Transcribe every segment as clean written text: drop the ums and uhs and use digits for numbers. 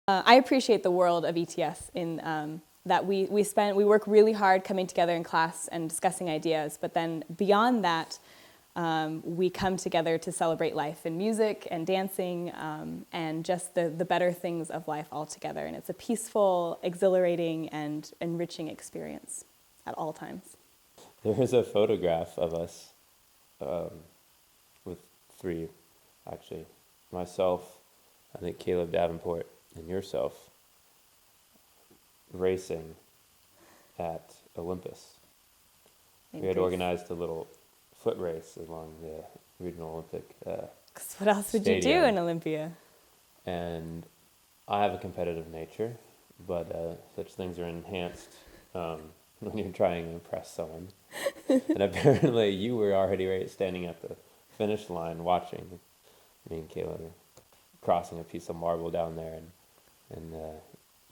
I appreciate the world of ETS in that we work really hard coming together in class and discussing ideas, but then beyond that, we come together to celebrate life in music and dancing and just the better things of life all together. And it's a peaceful, exhilarating, and enriching experience at all times. There is a photograph of us with three, actually. Myself, I think Caleb Davenport, and yourself racing at Olympus. We had organized a little foot race along the regional Olympic 'Cause what else would you do in Olympia? And I have a competitive nature, but such things are enhanced when you're trying to impress someone. And apparently you were already standing at the finish line watching me and Caleb crossing a piece of marble down there, and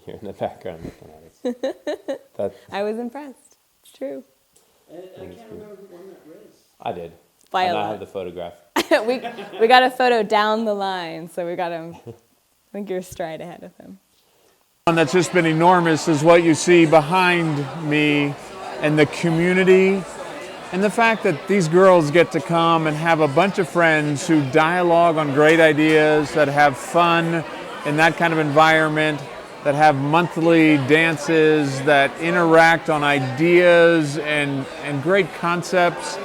you're in the background looking at us. I was impressed. It's true. I can't remember who won that race. I did. By and a I lot. have the photograph. we got a photo down the line, so we got him. I think you're a stride ahead of him. One that's just been enormous is what you see behind me, and the community, and the fact that these girls get to come and have a bunch of friends who dialogue on great ideas, that have fun in that kind of environment, that have monthly dances, that interact on ideas and great concepts.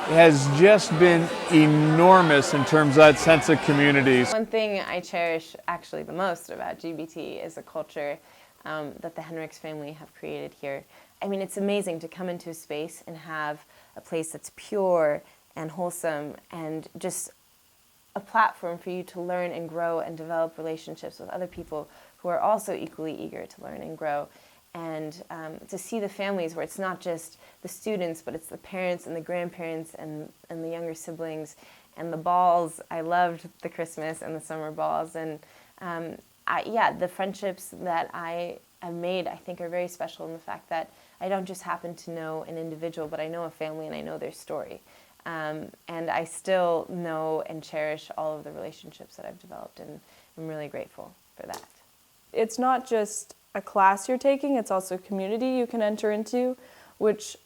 It has just been enormous in terms of that sense of community. One thing I cherish actually the most about GBT is the culture that the Henricks family have created here. I mean, it's amazing to come into a space and have a place that's pure and wholesome and just a platform for you to learn and grow and develop relationships with other people who are also equally eager to learn and grow. And to see the families where it's not just the students, but it's the parents and the grandparents and the younger siblings and the balls. I loved the Christmas and the summer balls. And the friendships that I have made, I think, are very special in the fact that I don't just happen to know an individual, but I know a family and I know their story. And I still know and cherish all of the relationships that I've developed, and I'm really grateful for that. It's not just a class you're taking, it's also a community you can enter into, which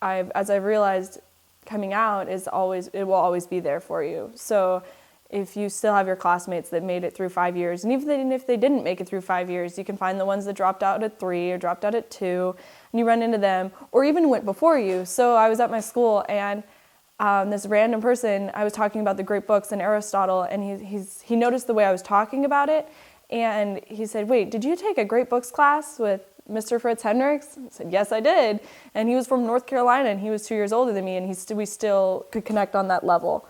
as I've realized coming out it will always be there for you. So if you still have your classmates that made it through 5 years, and even if they didn't make it through 5 years, you can find the ones that dropped out at 3 or dropped out at 2, and you run into them, or even went before you. So I was at my school, and this random person, I was talking about the great books and Aristotle, and he noticed the way I was talking about it, and he said, "Wait, did you take a great books class with Mr. Fritz Henricks?" I said, "Yes, I did." And he was from North Carolina, and he was 2 years older than me, and we still could connect on that level.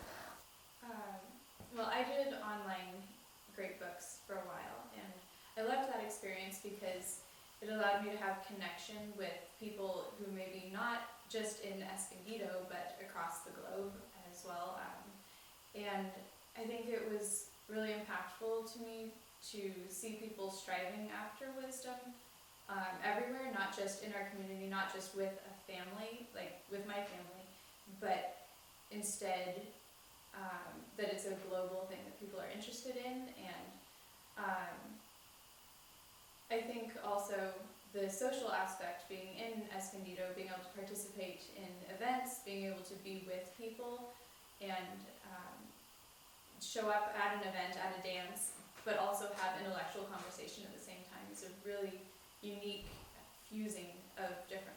Well, I did online great books for a while, and I loved that experience because it allowed me to have connection with people who maybe not just in Escondido, but across the globe as well. And I think it was really impactful to me to see people striving after wisdom everywhere, not just in our community, not just with a family, like with my family, but instead that it's a global thing that people are interested in. And I think also the social aspect, being in Escondido, being able to participate in events, being able to be with people and show up at an event, at a dance, but also have intellectual conversation at the same time is a really unique fusing of different